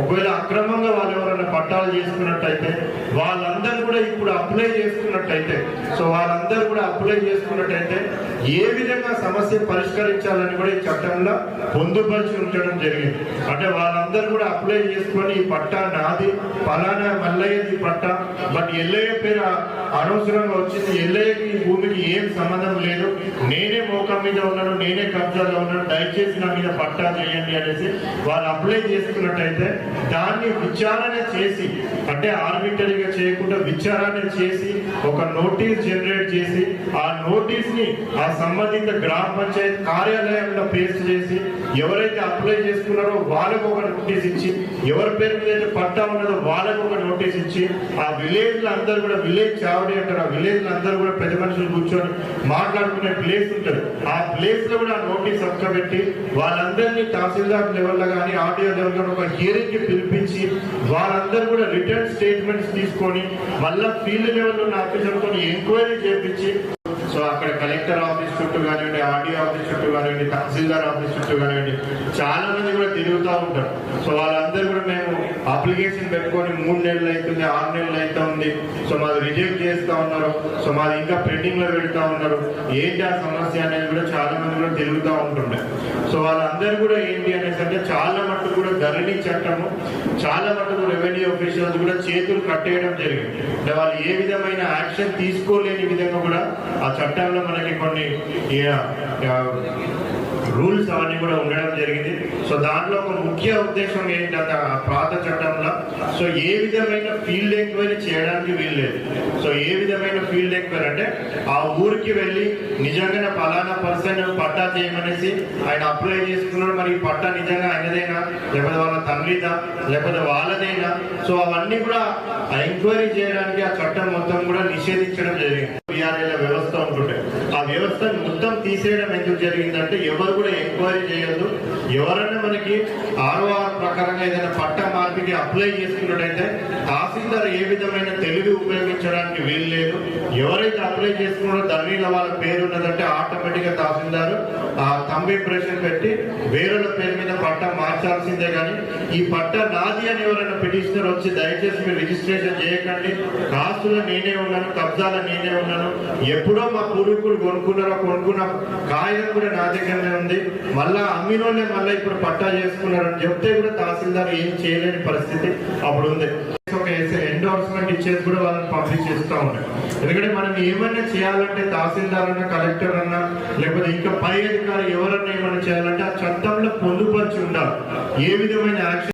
ఒకవేళ అక్రమంగా వాళ్ళు ఎవరైనా పట్టాలు చేసుకున్నట్టయితే వాళ్ళందరూ కూడా ఇప్పుడు అప్లై చేసుకున్నట్టయితే వాళ్ళందరూ కూడా అప్లై చేసుకున్నట్టయితే ఏ విధంగా సమస్య పరిష్కరించాలని కూడా ఈ చట్టంలో పొందుపరిచి ఉంచడం జరిగింది. అంటే వాళ్ళందరూ కూడా అప్లై చేసుకొని ఈ పట్టా నాది, ఫలానా మల్లయ్యది పట్టా, బట్ ఎల్లయ్య పేరు అనవసరంగా వచ్చింది, ఎల్లయ్యకి ఈ భూమికి ఏం సంబంధం లేదు, నేనే మోకం మీద ఉన్నాను, నేనే కబ్జాలో ఉన్నాను, దయచేసి నా మీద పట్టా చేయండి అనేసి వాళ్ళు అప్లై చేసుకున్నట్టయితే దాన్ని విచారణ చేసి, అంటే ఆర్బిటరీగా చేయకుండా విచారణ చేసి ఒక నోటీస్ జనరేట్ చేసి ఆ నోటీస్ ని ఆ సంబంధిత గ్రామ పంచాయతీ కార్యాలయంలో పేస్ట్ చేసి ఎవరైతే అప్లై చేసుకున్నారో వాళ్ళకు ఒక నోటీస్ ఇచ్చి, ఎవరి పేరు మీద పట్టా ఉన్నదో వాళ్ళకు ఒక నోటీస్ ఇచ్చి, ఆ విలేజ్ లో అందరూ కూడా విలేజ్ చావడి అంటారు, ఆ విలేజ్ లో అందరూ కూడా పెద్ద మనుషులు కూర్చొని మాట్లాడుకునే ప్లేస్ ఉంటుంది, ఆ ప్లేస్ లో కూడా నోటీస్ అక్కబెట్టి వాళ్ళందరినీ తహసీల్దార్ లెవెల్లో కానీ ఆర్డీఓ లెవెల్లో ఒక హియరింగ్ కి పిలిపించి వాళ్ళందరూ కూడా రిటర్న్ స్టేట్మెంట్స్ తీసుకొని మళ్ళా ఫీల్డ్ లెవెల్లో ఉన్న ఆఫీసర్తో ఎంక్వైరీ చేపించి అక్కడ కలెక్టర్ ఆఫీస్ చుట్టూ కానివ్వండి, ఆర్డీఓ ఆఫీస్ చుట్టూ కానివ్వండి, తహసీల్దార్ ఆఫీస్ చుట్టూ కానివ్వండి చాలా మంది కూడా తిరుగుతూ ఉంటారు. వాళ్ళందరూ కూడా మేము అప్లికేషన్ పెట్టుకొని 3 నెలలు అవుతుంది, 6 నెలలు అవుతా ఉంది, మాది రిజెక్ట్ చేస్తూ ఉన్నారు, మాది ఇంకా పెండింగ్ లో పెడతా ఉన్నారు, ఏంటి ఆ సమస్య అనేది కూడా చాలా మంది కూడా తిరుగుతూ ఉంటుండే. వాళ్ళందరూ కూడా ఏంటి అనేసి అంటే చాలా మటుకు కూడా ధరణి చట్టము, చాలా మటుకు రెవెన్యూ ఆఫీసర్స్ కూడా చేతులు కట్టేయడం జరిగింది. అంటే వాళ్ళు ఏ విధమైన యాక్షన్ తీసుకోలేని విధంగా కూడా ఆ చట్టంలో మనకి కొన్ని రూల్స్ అవన్నీ కూడా ఉండడం జరిగింది. దాంట్లో ఒక ముఖ్య ఉద్దేశం ఏంటంటే పాత చట్టంలో ఏ విధమైన ఫీల్డ్ ఎంక్వైరీ చేయడానికి వీల్లేదు. ఏ విధమైన ఫీల్డ్ ఎంక్వైరీ అంటే ఆ ఊరికి వెళ్ళి నిజంగానే ఫలానా పర్సన్ పట్టా చేయమనేసి ఆయన అప్లై చేసుకున్నాడు, మరి ఈ పట్టా నిజంగా ఆయనదైనా లేకపోతే వాళ్ళ తండ్రిదా లేకపోతే వాళ్ళదైనా, అవన్నీ కూడా ఎంక్వైరీ చేయడానికి ఆ చట్టం మొత్తం కూడా నిషేధించడం జరిగింది. పిఆర్ఏల వ్యవస్థ ఉంటుండే ఆ వ్యవస్థను మొత్తం తీసేయడం ఎందుకు జరిగిందంటే ఎవరు కూడా ఎంక్వైరీ చేయొద్దు. ఎవరైనా మనకి ఆర్ఓఆర్ ప్రకారంగా ఏదైనా పట్టా మార్పికి అప్లై చేసుకున్నట్టయితే తహసీల్దార్ ఏ విధమైన తెలివి ఉపయోగించడానికి వీలు లేదు. ఎవరైతే అప్లై చేసుకున్నారో ధరణిలో వాళ్ళ పేరు ఉన్నదంటే ఆటోమేటిక్ గా తహసీల్దార్ ఆ థంబ్ ఇంప్రెషన్ పెట్టి వేరేల పేరు మీద పట్టా మార్చాల్సిందే. కానీ ఈ పట్టా నాది అని ఎవరైనా పిటిషనర్ వచ్చి దయచేసి మీరు రిజిస్ట్రేషన్ చేయకండి, ఆస్తులు నేనే ఉన్నాను, కబ్జాలు నేనే ఉన్నాను, ఎప్పుడో మా పూర్వీకులు కొనుక్కున్న కాగితం కూడా నా దగ్గరనే ఉంది, మళ్ళా అమ్మినోళ్ళే మళ్ళీ ఇప్పుడు పట్టా చేసుకున్నారని చెప్తే కూడా తహసీల్దార్ ఏం చేయలేని పరిస్థితి అప్పుడు ఉంది. ఒక ఎండోర్స్మెంట్ ఇచ్చేది కూడా వాళ్ళని పబ్లిష్ చేస్తూ ఉంటారు. ఎందుకంటే మనం ఏమన్నా చేయాలంటే తహసీల్దార్ అన్నా కలెక్టర్ అన్నా లేకపోతే ఇంకా పై అధికారి ఎవరన్నా ఏమన్నా చేయాలంటే ఆ చట్టంలో పొందుపరిచి ఉండాలి ఏ విధమైన యాక్షన్